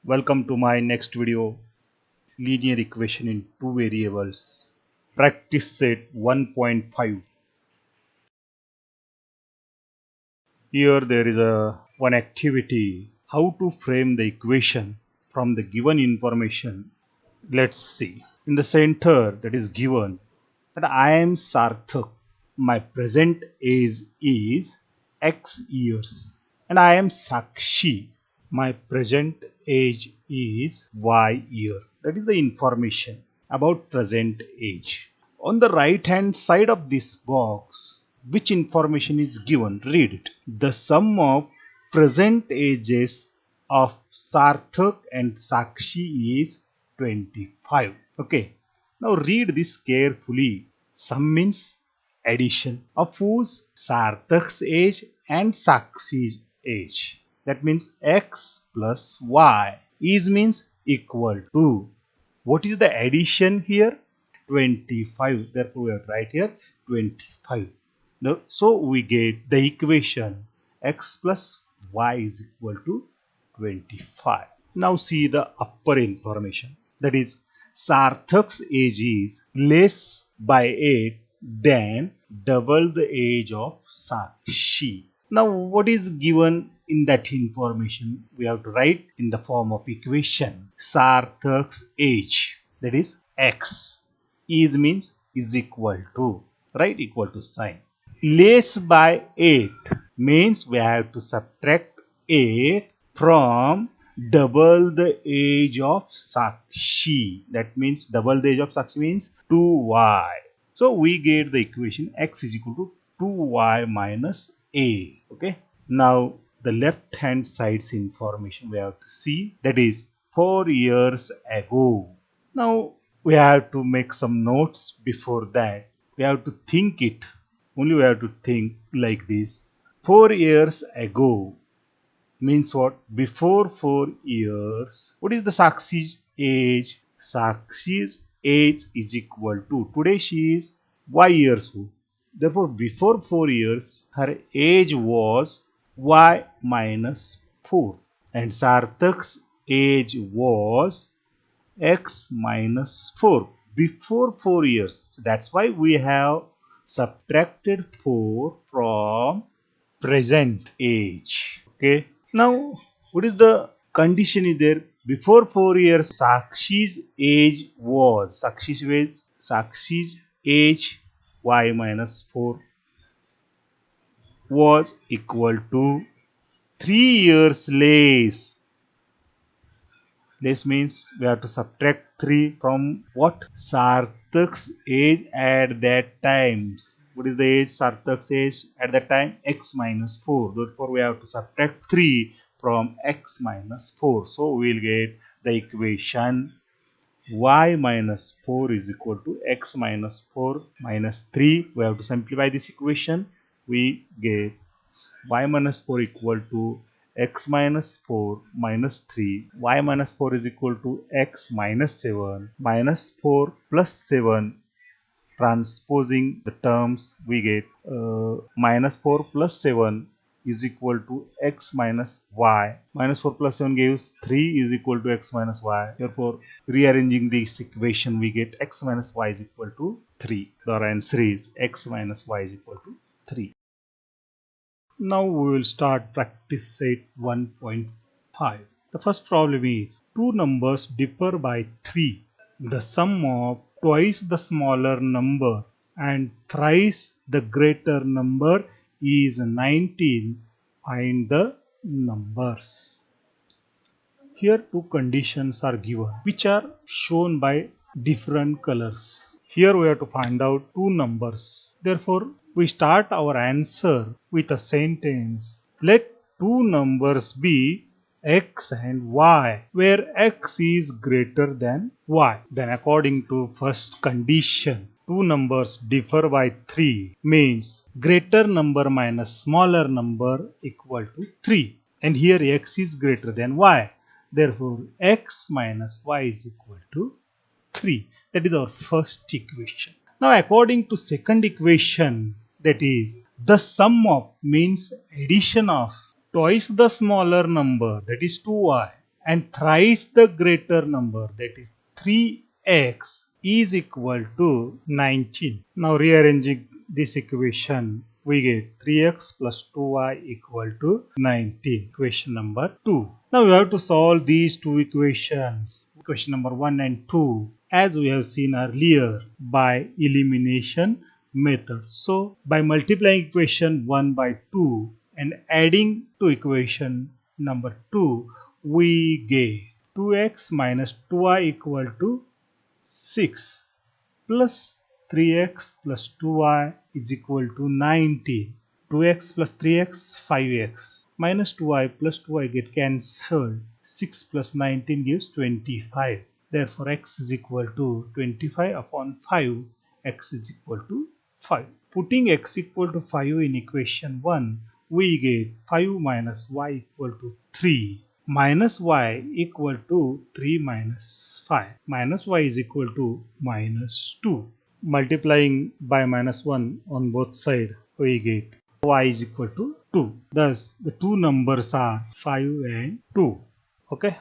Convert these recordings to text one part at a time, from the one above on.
Welcome to my next video, linear equation in two variables, practice set 1.5. Here there is one activity, how to frame the equation from the given information. Let's see. In the center that is given that I am Sarthak. My present age is X years and I am Sakshi. My present age is Y year. That is the information about present age. On the right hand side of this box, which information is given? Read it. The sum of present ages of Sarthak and Sakshi is 25. Okay. Now read this carefully. Sum means addition of whose? Sarthak's age and Sakshi's age. That means x plus y is means equal to. What is the addition here? 25. Therefore, we have write here 25. Now, so we get the equation x plus y is equal to 25. Now see the upper information. That is, Sarthak's age is less by 8 than double the age of Sakshi. Now what is given in that information? We have to write in the form of equation. Sarthak's age, that is x, is means is equal to, right, equal to sign. Less by 8 means we have to subtract 8 from double the age of Sakshi. That means double the age of Sakshi means 2y. So we get the equation x is equal to 2y minus a. Okay. Now the left hand side's information we have to see, that is 4 years ago. Now we have to make some notes before that. We have to think it. Only we have to think like this. 4 years ago means what? Before 4 years. What is the Sakshi's age? Sakshi's age is equal to, today she is y years old. Therefore, before 4 years, her age was y minus 4. And Sarthak's age was x minus 4 before 4 years. That's why we have subtracted 4 from present age. Okay. Now, what is the condition is there? Before 4 years, Sakshi's age age y minus 4 was equal to 3 years less. This means we have to subtract 3 from what? Sarthak's age at that time. What is the age? Sarthak's age at that time? X minus 4. Therefore, we have to subtract 3 from x minus 4. So, we will get the equation y minus 4 is equal to x minus 4 minus 3. We have to simplify this equation. We get y minus 4 equal to x minus 4 minus 3. Y minus 4 is equal to x minus 7 minus 4 plus 7. Transposing the terms, we get minus 4 plus 7 is equal to x minus y. Minus 4 plus 7 gives 3 is equal to x minus y. Therefore, rearranging this equation, we get x minus y is equal to 3. The answer is x minus y is equal to 3. Now we will start practice set 1.5. The first problem is two numbers differ by 3. The sum of twice the smaller number and thrice the greater number is 19. Find the numbers. Here two conditions are given which are shown by different colors. Here we have to find out two numbers. Therefore, we start our answer with a sentence. Let two numbers be x and y, where x is greater than y. Then according to first condition, two numbers differ by 3 means greater number minus smaller number equal to 3. And here x is greater than y. Therefore, x minus y is equal to 3. That is our first equation. Now, according to second equation, that is the sum of means addition of twice the smaller number, that is 2y, and thrice the greater number, that is 3x, is equal to 19. Now rearranging this equation, we get 3x plus 2y equal to 19. Equation number 2. Now we have to solve these two equations, equation number 1 and 2, as we have seen earlier, by elimination method. So by multiplying equation 1 by 2 and adding to equation number 2, we get 2x minus 2y equal to 6 plus 3x plus 2y is equal to 19. 2x plus 3x 5x minus 2y plus 2y get cancelled. 6 plus 19 gives 25. Therefore x is equal to 25 upon 5. X is equal to 5. Putting x equal to 5 in equation 1, we get 5 minus y equal to 3. Minus y equal to 3 minus 5. Minus y is equal to minus 2. Multiplying by minus 1 on both sides, we get y is equal to 2. Thus, the two numbers are 5 and 2. Okay.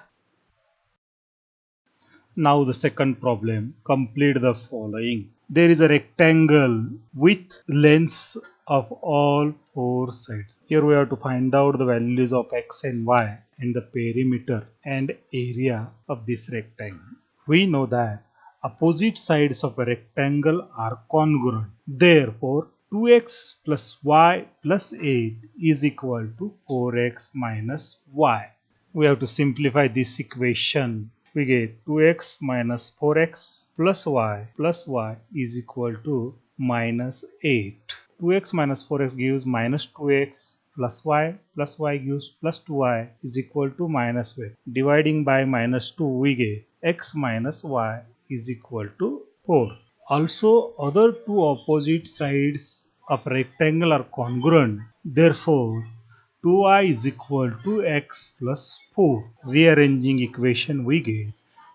Now the second problem, complete the following. There is a rectangle with lengths of all four sides. Here we have to find out the values of x and y and the perimeter and area of this rectangle. We know that opposite sides of a rectangle are congruent. Therefore, 2x plus y plus 8 is equal to 4x minus y. We have to simplify this equation. We get 2x minus 4x plus y is equal to minus 8. 2x minus 4x gives minus 2x plus y gives plus 2y is equal to minus 8. Dividing by minus 2, we get x minus y is equal to 4. Also, other two opposite sides of rectangle are congruent. Therefore, 2y is equal to x plus 4. Rearranging equation, we get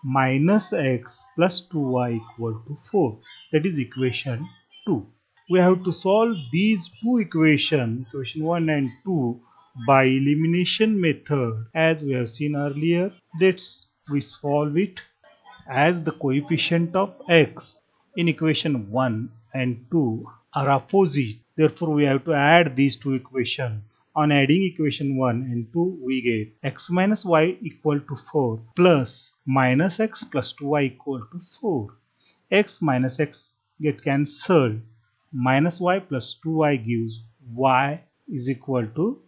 minus x plus 2y equal to 4. That is equation 2. We have to solve these two equations, equation 1 and 2, by elimination method, as we have seen earlier. Let's we solve it. As the coefficient of x in equation 1 and 2 are opposite, therefore we have to add these two equations. On adding equation 1 and 2, we get x minus y equal to 4 plus minus x plus 2y equal to 4. X minus x get cancelled. Minus y plus 2y gives y is equal to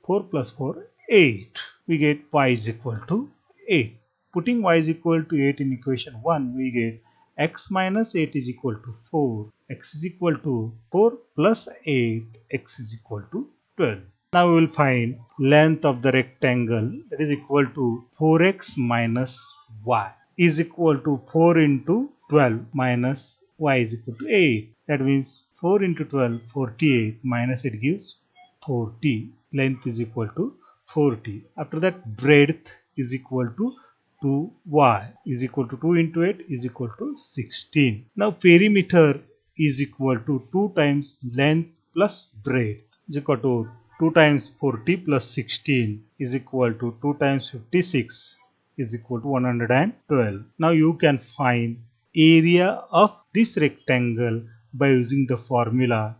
4 plus 4, 8. We get y is equal to 8. Putting y is equal to 8 in equation 1, we get x minus 8 is equal to 4. X is equal to 4 plus 8. X is equal to 12. Now we will find length of the rectangle, that is equal to 4x minus y is equal to 4 into 12 minus y is equal to 8. That means 4 into 12, 48 minus it gives 40. Length is equal to 40. After that, breadth is equal to 2y is equal to 2 into 8 is equal to 16. Now perimeter is equal to 2 times length plus breadth is equal to 2 times 40 plus 16 is equal to 2 times 56 is equal to 112. Now you can find area of this rectangle by using the formula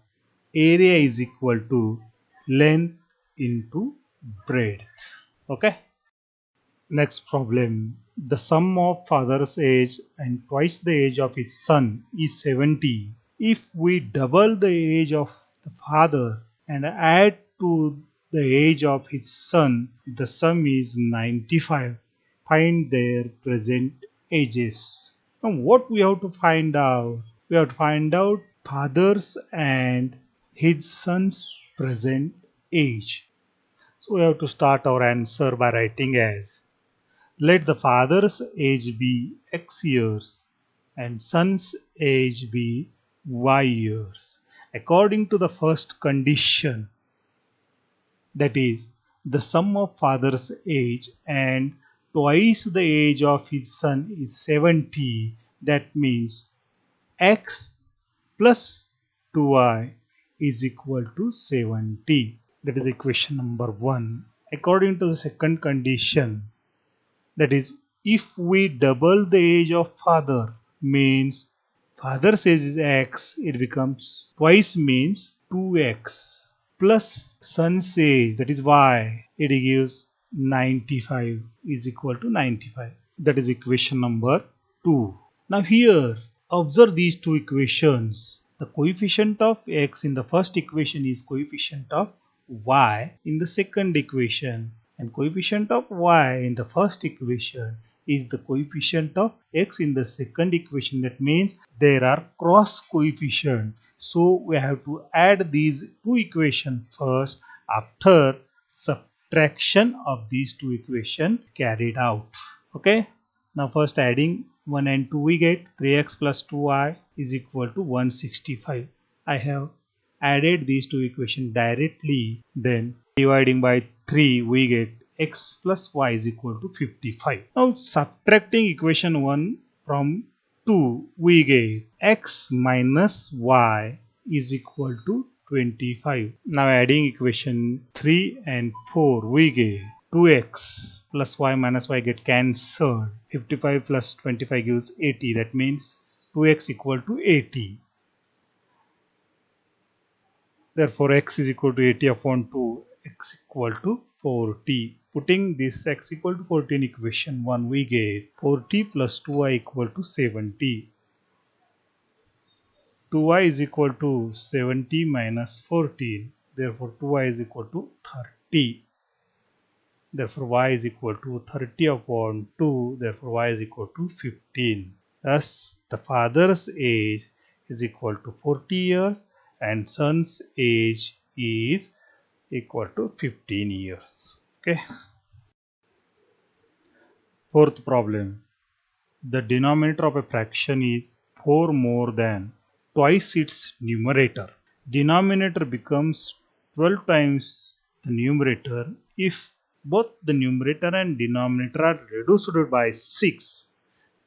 area is equal to length into breadth. Okay. Next problem. The sum of father's age and twice the age of his son is 70. If we double the age of the father and add to the age of his son, the sum is 95. Find their present ages. Now what we have to find out? We have to find out father's and his son's present age. So we have to start our answer by writing as, let the father's age be x years and son's age be y years. According to the first condition, that is, the sum of father's age and twice the age of his son is 70. That means x plus 2y is equal to 70. That is equation number 1. According to the second condition, That is, if we double the age of father, means father's age is x, it becomes twice means 2x plus son's age, that is y, it gives 95 is equal to 95. That is equation number 2. Now here, observe these two equations. The coefficient of x in the first equation is coefficient of y in the second equation, and coefficient of y in the first equation is the coefficient of x in the second equation. That means there are cross coefficient. So we have to add these two equations first. After subtraction of these two equations carried out. Okay. Now first adding 1 and 2 we get 3x plus 2y is equal to 165. I have added these two equations directly. Then dividing by 3 we get x plus y is equal to 55. Now subtracting equation 1 from 2 we get x minus y is equal to 25. Now adding equation 3 and 4 we get 2x plus y minus y get cancelled. 55 plus 25 gives 80. That means 2x equal to 80. Therefore x is equal to 80 upon 2, x equal to 40. Putting this x equal to 40 in equation 1 we get 40 plus 2y equal to 70. 2y is equal to 70 minus 14. Therefore 2y is equal to 30. Therefore y is equal to 30 upon 2. Therefore y is equal to 15. Thus the father's age is equal to 40 years and son's age is equal to 15 years. Okay. Fourth problem. The denominator of a fraction is 4 more than twice its numerator. Denominator becomes 12 times the numerator if both the numerator and denominator are reduced by 6.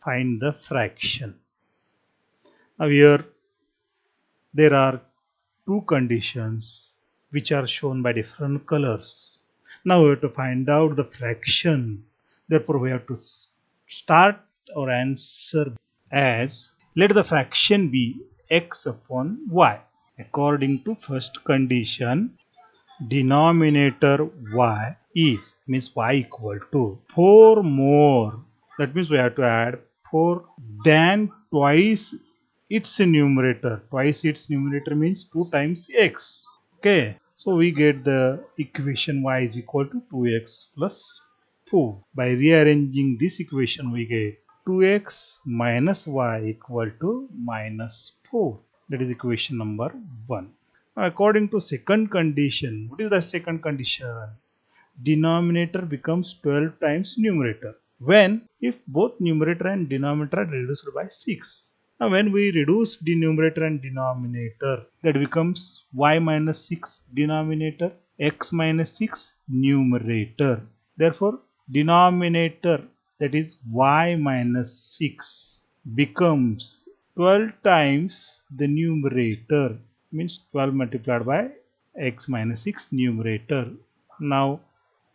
Find the fraction. Now here there are two conditions which are shown by different colors. Now we have to find out the fraction. Therefore we have to start our answer as, let the fraction be x upon y. According to first condition, denominator y is, means y equal to 4 more. That means we have to add 4 than twice its numerator. Twice its numerator means 2 times x. Okay. So we get the equation y is equal to 2x plus 4. By rearranging this equation we get 2x minus y equal to minus 4. That is equation number 1. Now, according to second condition, what is the second condition? Denominator becomes 12 times numerator. When? If both numerator and denominator are reduced by 6. Now when we reduce the numerator and denominator, that becomes y minus 6 denominator, x minus 6 numerator. Therefore, denominator, that is y minus 6, becomes 12 times the numerator, means 12 multiplied by x minus 6 numerator. Now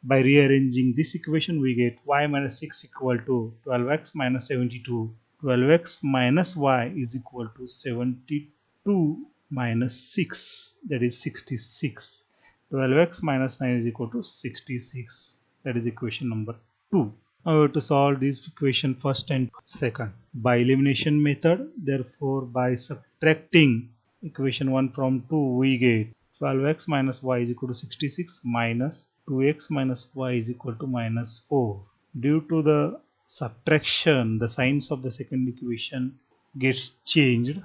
by rearranging this equation we get y minus 6 equal to 12x minus 72. 12x minus y is equal to 72 minus 6, that is 66. 12x minus 9 is equal to 66. That is equation number 2. Now we have to solve this equation first and second by elimination method. Therefore by subtracting equation 1 from 2 we get 12x minus y is equal to 66 minus 2x minus y is equal to minus 4. Due to the subtraction, the signs of the second equation gets changed.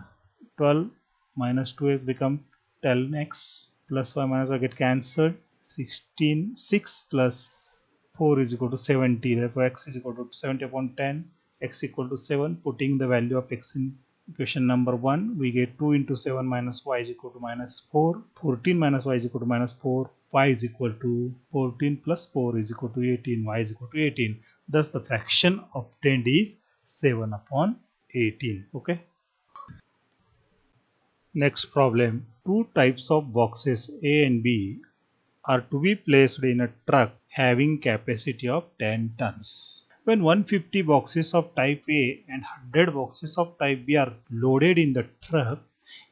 12 minus 2x become 10x plus y minus y get cancelled. 6 plus 4 is equal to 70. Therefore x is equal to 70 upon 10. X equal to 7. Putting the value of x in equation number 1, we get 2 into 7 minus y is equal to minus 4. 14 minus y is equal to minus 4. Y is equal to 14 plus 4 is equal to 18. Y is equal to 18. Thus the fraction obtained is 7 upon 18. Okay. Next problem. Two types of boxes A and B are to be placed in a truck having capacity of 10 tons. When 150 boxes of type A and 100 boxes of type B are loaded in the truck,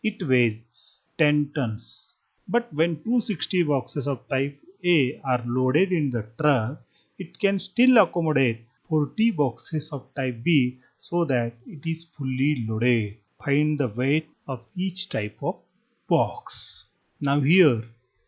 it weighs 10 tons. But when 260 boxes of type A are loaded in the truck, it can still accommodate 40 boxes of type B so that it is fully loaded. Find the weight of each type of box. Now here,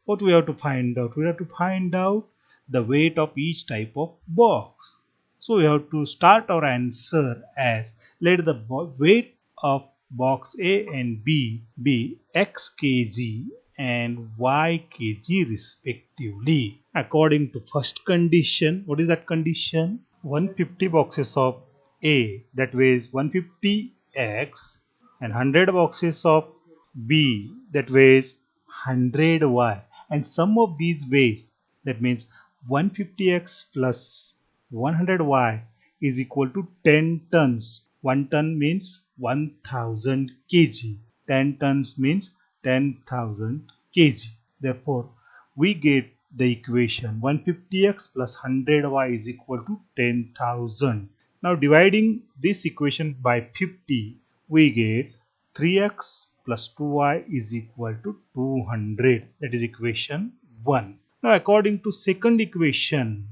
what we have to find out? We have to find out the weight of each type of box. So we have to start our answer as let the weight of box A and B be x kg and y kg respectively. According to first condition, what is that condition? 150 boxes of A that weighs 150x and 100 boxes of B that weighs 100y, and sum of these weighs, that means 150x plus 100y is equal to 10 tons. 1 ton means 1000 kg. 10 tons means 10,000 kg. Therefore, we get the equation 150x plus 100y is equal to 10,000. Now dividing this equation by 50, we get 3x plus 2y is equal to 200. That is equation 1. Now according to second equation,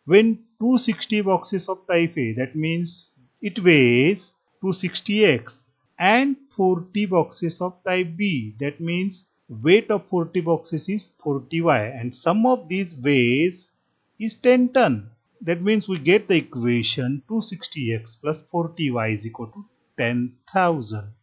when 260 boxes of type A, that means it weighs 260x, and 40 boxes of type B, that means weight of 40 boxes is 40y, and sum of these weighs is 10 ton. That means we get the equation 260x plus 40y is equal to 10,000.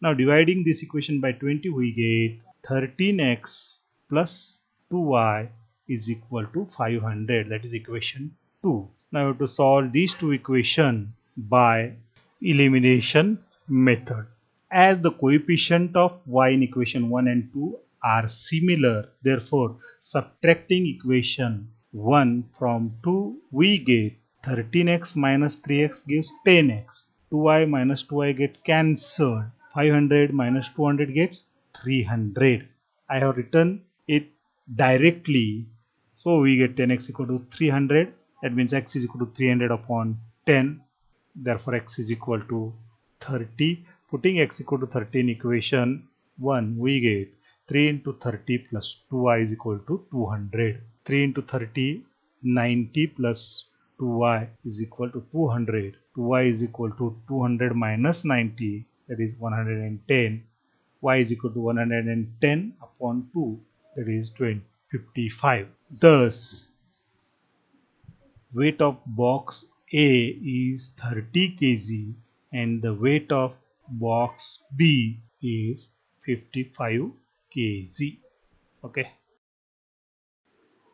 Now dividing this equation by 20, we get 13x plus 2y is equal to 500. That is equation 2. Now we have to solve these two equations by elimination method. As the coefficient of y in equation 1 and 2 are similar, therefore subtracting equation 1 from 2, we get 13x minus 3x gives 10x. 2y minus 2y get cancelled. 500 minus 200 gets 300. I have written it directly. So we get 10x equal to 300. That means x is equal to 300 upon 10. Therefore x is equal to 30. Putting x equal to 30 in equation 1, we get 3 into 30 plus 2y is equal to 200. 3 into 30, 90 plus 2y is equal to 200. 2y is equal to 200 minus 90, that is 110. Y is equal to 110 upon 2, that is 55. Thus, weight of box A is 30 kg and the weight of box B is 55 kg. Okay.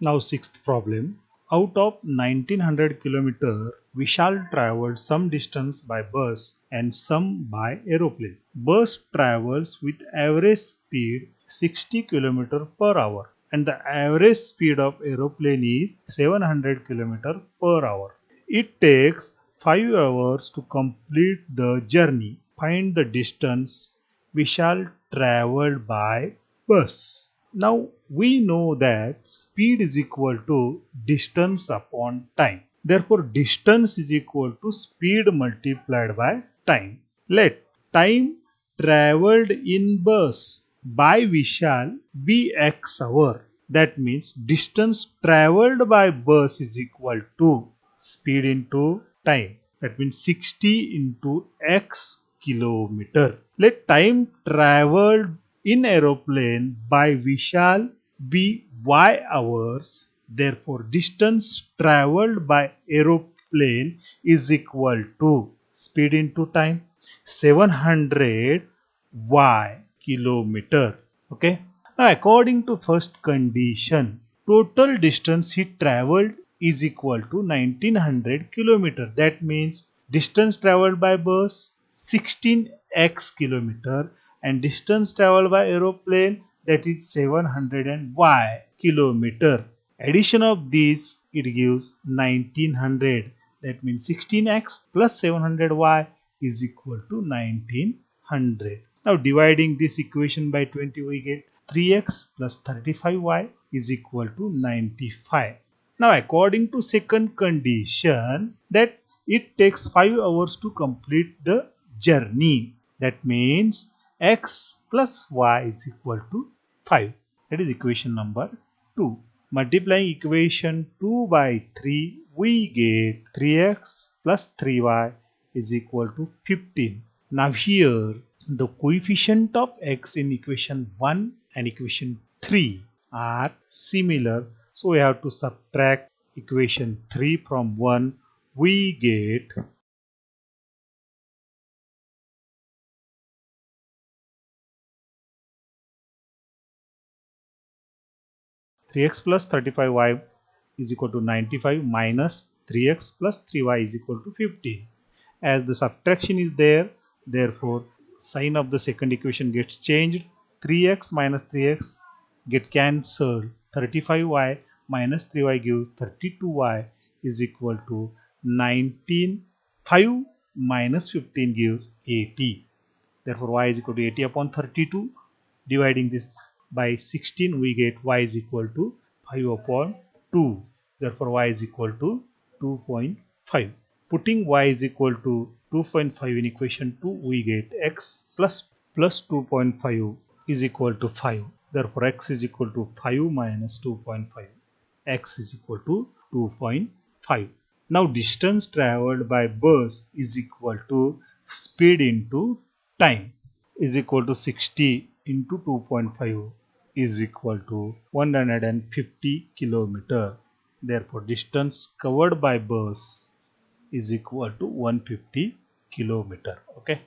Now sixth problem. Out of 1900 km, Vishal traveled some distance by bus and some by aeroplane. Bus travels with average speed 60 km per hour and the average speed of aeroplane is 700 km per hour. It takes 5 hours to complete the journey. Find the distance Vishal traveled by bus. Now we know that speed is equal to distance upon time. Therefore, distance is equal to speed multiplied by time. Let time traveled in bus by Vishal be x hour. That means distance traveled by bus is equal to speed into time. That means 60 into x kilometer. Let time traveled in aeroplane by Vishal be y hours. Therefore, distance traveled by aeroplane is equal to speed into time 700 y kilometer. Okay. Now, according to first condition, total distance he traveled is equal to 1900 kilometer. That means distance traveled by bus 16x kilometer and distance traveled by aeroplane, that is 700 y kilometer. Addition of these, it gives 1900. That means 16x plus 700y is equal to 1900. Now dividing this equation by 20, we get 3x plus 35y is equal to 95. Now according to second condition, that it takes 5 hours to complete the journey. That means x plus y is equal to 5. That is equation number 2. Multiplying equation 2 by 3, we get 3x plus 3y is equal to 15. Now here, the coefficient of x in equation 1 and equation 3 are similar. So we have to subtract equation 3 from 1. We get 3x plus 35y is equal to 95 minus 3x plus 3y is equal to 15. As the subtraction is there, therefore sign of the second equation gets changed. 3x minus 3x get cancelled. 35y minus 3y gives 32y is equal to 19. 5 minus 15 gives 80. Therefore y is equal to 80 upon 32. Dividing this by 16, we get y is equal to 5 upon 2. Therefore y is equal to 2.5. Putting y is equal to 2.5 in equation 2, we get x plus 2.5 is equal to 5. Therefore x is equal to 5 minus 2.5. X is equal to 2.5. Now distance traveled by bus is equal to speed into time is equal to 60 into 2.5 is equal to 150 kilometer. Therefore distance covered by bus is equal to 150 kilometer. Okay.